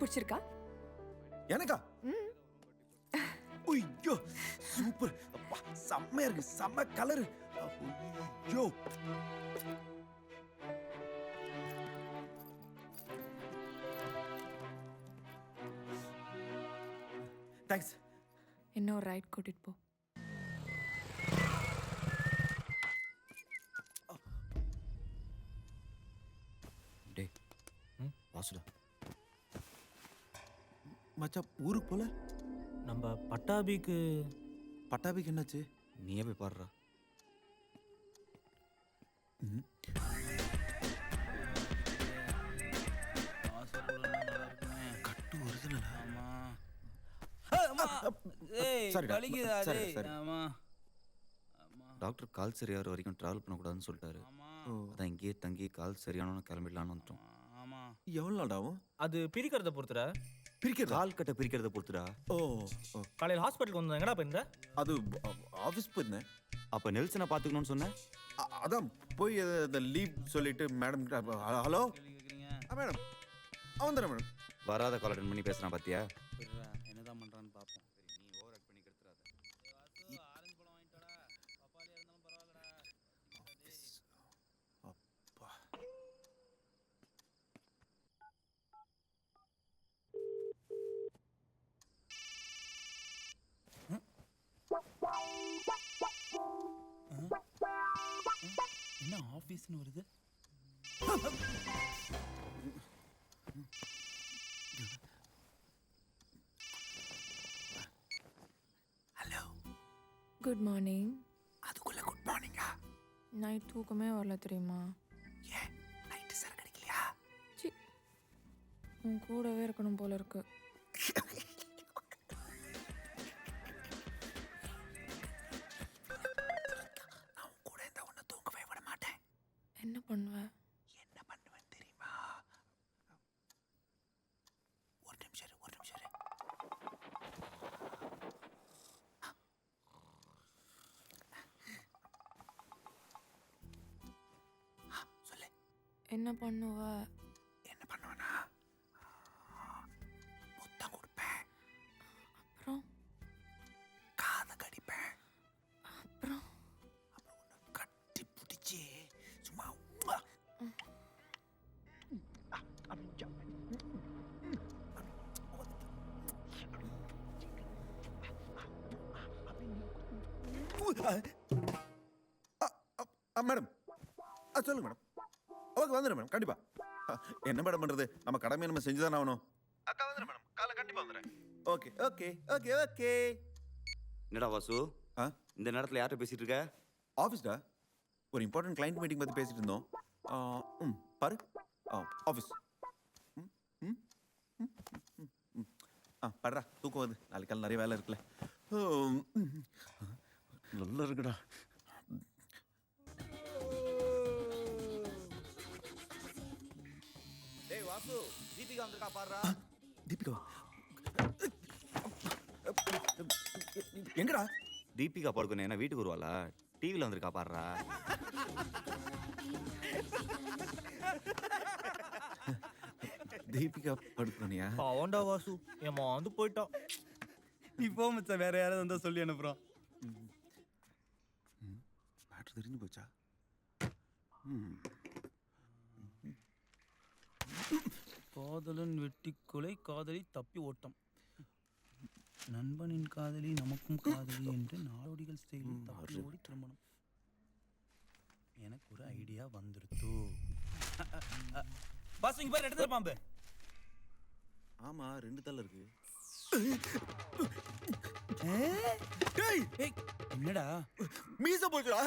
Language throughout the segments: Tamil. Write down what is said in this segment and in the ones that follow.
பிடிச்சிருக்கா? எனக்கா? ஐயோ சூப்பர், அப்பா செம்மையா இருக்கு, செம்ம கலர். ஐயோ தேங்க்ஸ். இன்னொரு ரைட் கூட்டிட்டு போ. டேய் வாசுடா, மச்சான் ஊருக்கு போல? நம்ம பட்டாபிக்கு பட்டாபிக்கு என்னாச்சு? நீயே போய் பாடுறா. கட்டு ஒரிஜினலா? சரிடா. வலிக்குதா? சரி, டேய். சரி. ஆமா. டாக்டர் கால் சரியாகிற வரைக்கும் ட்ராவல் பண்ணக்கூடாதுன்னு சொல்லிட்டாரு. அதான் இங்கேயே தங்கி கால் சரியானவனு கிளம்பிடலான்னு வந்துட்டோம். ஆமா. எவ்வளவு நாள் ஆகும்? அது பிரிக்கிறத பொறுத்துடா. பிரிக்கிறதா? கால் கட்டை பிரிக்கிறத பொறுத்துடா. ஓ காலையில் ஹாஸ்பிட்டலுக்கு வந்தோம். எங்கடா போயிருந்த? அது ஆஃபீஸ் போயிருந்தேன். அப்போ நெல்சனை பார்த்துக்கணும்னு சொன்னேன். அதான் போய் அந்த லீவ் சொல்லிட்டு மேடம் கிட்ட, ஹலோ மேடம் அவன் தானே மேடம். வராத கால் அட்டன் பண்ணி பேசுறான் பாத்தியா? விட்றா, என்னதான் பண்றான்னு பாப்போம். நீ ஓவர் ஆக்ட் பண்ணி கெடுத்துறாத. ஆரஞ்சு பழம் வாங்கிட்டோடா. பப்பாளியா இருந்தாலும் பரவாயில்லடா. அப்பா என்ன ஆபீஸ்னு வருது? Hello, good morning. அதுக்குள்ள குட் மார்னிங்கா? நைட் தூக்கமே வரல தெரியுமா? ஏன் நைட்டு சார் கிடைக்கலையா? சி, உன் கூடவே இருக்கணும் போல இருக்கு. நான் கூட இந்த ஒன்று தூங்கவே விட மாட்டேன். என்ன பண்ணுவ? என்ன பண்ணுவேன் தெரியுமா? ஒரு நிமிஷம் இரு, ஒரு நிமிஷம் இரு. சொல்லு. என்ன பண்ணுவ? என்ன பண்ணுவேனா? முத்தம் கொடுப்பேன், அப்புறம் காதை கடிப்பேன், அப்புறம் அப்புறம் உன்னை கட்டி பிடிச்சி சும்மா மேடம் சொல்லுங்க மேடம். ஓகே வந்துடுறேன் மேடம், கண்டிப்பா. என்ன மேடம் பண்றது, நம்ம கடமையை நம்ம செஞ்சுதானே ஆகணும். அக்கா வந்துடுறேன் மேடம், காலை கண்டிப்பா வந்துடுறேன். Okay okay okay okay. என்னடா வாசு, இந்த நேரத்தில் யார்கிட்ட பேசிட்டு இருக்க? ஆஃபீஸ்டா, ஒரு இம்பார்ட்டன்ட் கிளைண்ட் மீட்டிங் பற்றி பேசிட்டு இருந்தோம். பாரு, ஆஃபீஸ். படுறா, தூக்கம் வருது, நாளைக்கு காலை நிறைய வேலை இருக்குல்ல. நல்லா இருக்குடா. டேய் வாசு, தீபிகா வந்திருக்கா பாருடா. தீபிகா எங்கடா? தீபிகா படுக்கணும் என்ன வீட்டுக்கு வருவாளா? டிவியில் வந்திருக்கா பாருடா. தீபிகா படுக்கணியா? அவன்டா வாசு, என் வந்து போயிட்டான். நீ போ மச்சான், வேற யாராவது வந்தா சொல்லி அனுப்புறோம். மேட்ரு தெரிஞ்சு போச்சா? காதலன் வெட்டி கொலை, காதலி தப்பி ஓட்டம், நண்பனின் காதலி நமக்கும் காதலி என்று நாடோடிகள் ஸ்டைலில் தப்பி ஓடி திருமணம். எனக்கு ஒரு ஐடியா வந்துருத்து. பாஸ் இங்க பாரு, இடத்துல பாம்பு. ஆமா, 2 தலை இருக்கு. ஏய், என்னடா மீச போச்சுடா.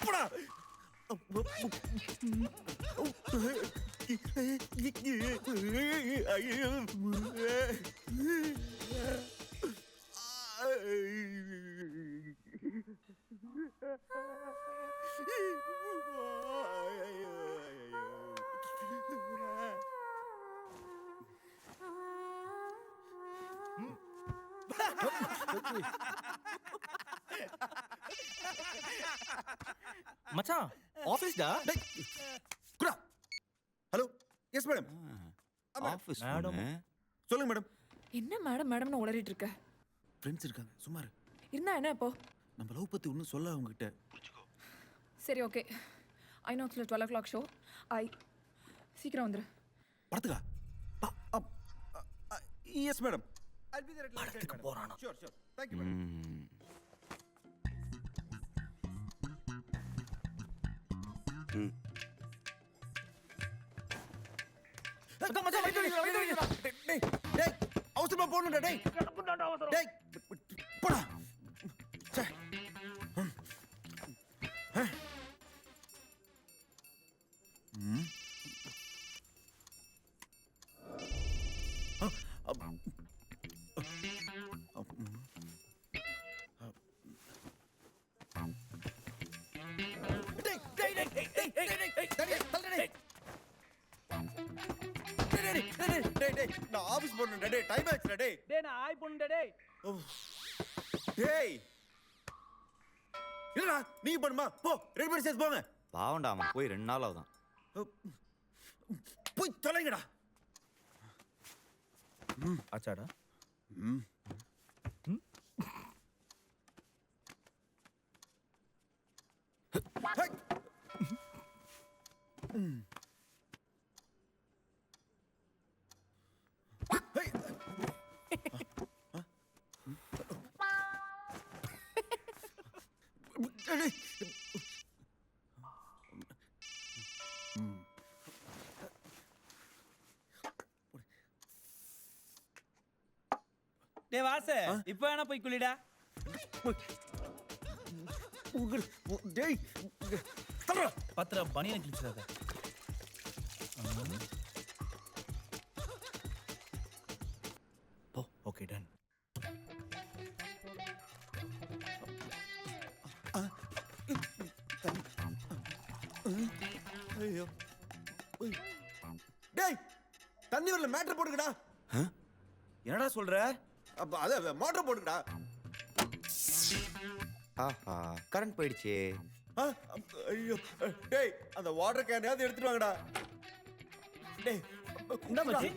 போடா. மச்சான் ஆஃபீஸ்டா. குடா. Hello, yes madam. Office madam. Phone. சொல்லுங்க மேடம். என்ன மேடம் மேடம்னு உளறிட்டு இருக்க? ஃப்ரெண்ட்ஸ் இருக்காங்க, சும்மா இரு. இருந்தா என்ன இப்போ? நம்ம லவ் பத்தி ஒன்றும் சொல்ல அவங்ககிட்ட. சரி ஓகே, ஐநாக்ஸில் 12 o'clock ஷோ. சீக்கிரம் வந்துரு. படத்துக்கா? Yes madam. படத்துக்கு போறானா? Sure sure. Thank you madam. டேய் டேய் அவசரமா போணும்டா டேய். டேய் போடா. சே. நான் ஆபீஸ் போறேன்டா டேய். டைம் ஆச்சுடா டேய். டேய் நான் ஆய் பண்ணுடா டேய். டேய் இல்லடா நீ பண்ணுமா? போ ரெடி பண்ணி சேஸ் போங்க. பாவண்டா அவன் போய் 2 நாள் ஆகுதான். போய் தொலைங்கடா. ஆச்சாடா? ஹை. ஹை. டேய். டேய் வாசு இப்போ வேணா போய் குளிடா. டேய் தரடா. பத்திர பனியனை கிழிச்சிடாத. போ. Okay done. ஐயோ. டேய் தண்ணி வரல, மேட்டர் போடுங்கடா. என்னடா சொல்ற? அப்ப அத மோட்டர் போடுங்கடா. ஆஹா கரண்ட் போயிடுச்சு. ஐயோ டேய் அந்த வாட்டர் கேனையாவது எடுத்துட்டு வாங்கடா. டேய் இந்தா மச்சி.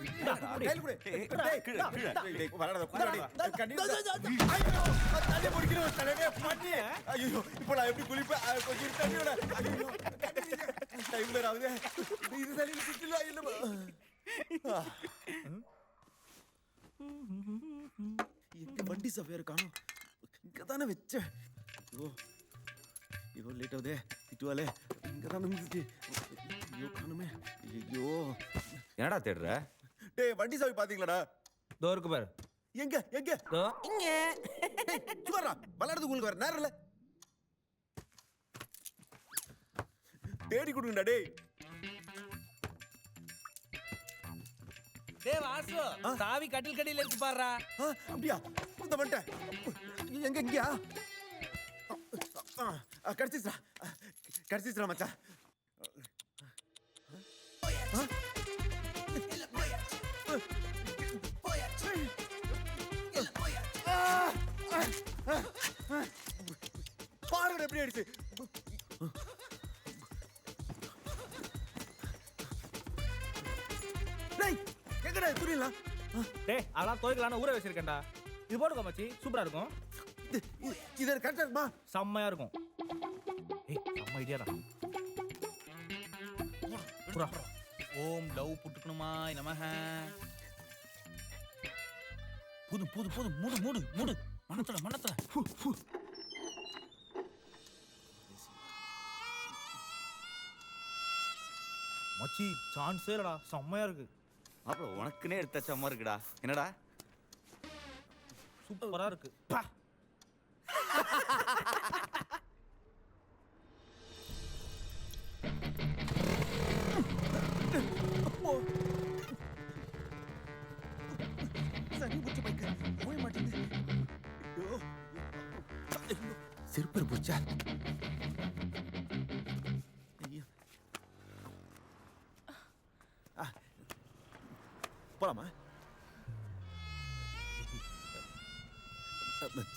கையில குடு. டேய் டேய் வரடா குடுடா டேய். கண்ணி ஐயோ தண்ணி குடிக்கிறேன் தண்ணி பண்ணி. ஐயோ இப்போ நான் எப்படி குளிப்பேன்? கொஞ்சம் தண்ணி விட. ஐயோ டைம் வேற ஆகுது. இது தண்ணி குடிக்கல இல்ல. எங்க வண்டி சஃபேர் காணோம். இங்க தானே வச்சேன். ஐயோ ஐயோ லேட் ஆகுதே. திட்டுவாலே இங்க தானே இருந்துச்சு. ஐயோ காணுமே. ஐயோ என்னடா தேடுற? டேய் வண்டி சாவி பாத்தீங்களாடா? தோ இருக்கு பாரு. எங்க எங்க? தோ. இங்க. சுவரா விளையாடுறதுக்கு உங்களுக்கு வேற நேரம் இல்ல. தேடி கொடுங்கடா டேய். டேய் வாசு சாவி கட்டில் கடியில இருக்கு பாருடா. அப்படியா? இந்த வந்துட்டேன். எங்க எங்கயா? கடிச்சிச்சுடா. கடிச்சிச்சுடா மச்சான். பாருங்க எப்படி ஆயிடுச்சு. டேய் எங்கடா புரியல? டேய் அதெல்லாம் துவைக்கலான்னு ஊற வச்சிருக்கேன்டா. இது போடுங்க மச்சி, சூப்பரா இருக்கும். இது கரெக்டா இருக்குமா? செம்மையா இருக்கும். ஏய் செம்ம ஐடியாடா. புரா. ஓம் லவ் புட்டுக்கணுமா நமஹ. போதும் போதும் போதும் மூடு மூடு மூடு. மனத்துல மனத்துல. மச்சி சான்ஸே இல்லடா, செம்மையா இருக்கு. மாப்பிள உனக்குன்னே எடுத்த மாதிரி இருக்குடா. என்னடா சூப்பரா இருக்கு. பா. சரி புடிச்சு பைக்க போய் மாட்டேங்குது. ஐயோ செருப்பு போச்சா? ஐயோ போலாமா?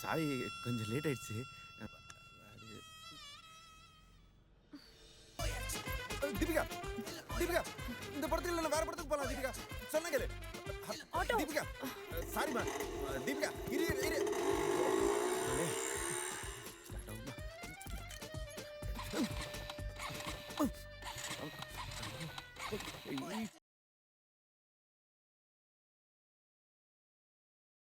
சாரி கொஞ்சம் லேட் ஆயிடுச்சு. தீபிகா தீபிகா இந்த படத்துக்கு இல்ல வேற படத்துக்கு போலாம் தீபிகா. சொன்ன கேளு. ஆட்டோ. தீபிகா. சாரிமா. தீபிகா இரு இரு இரு.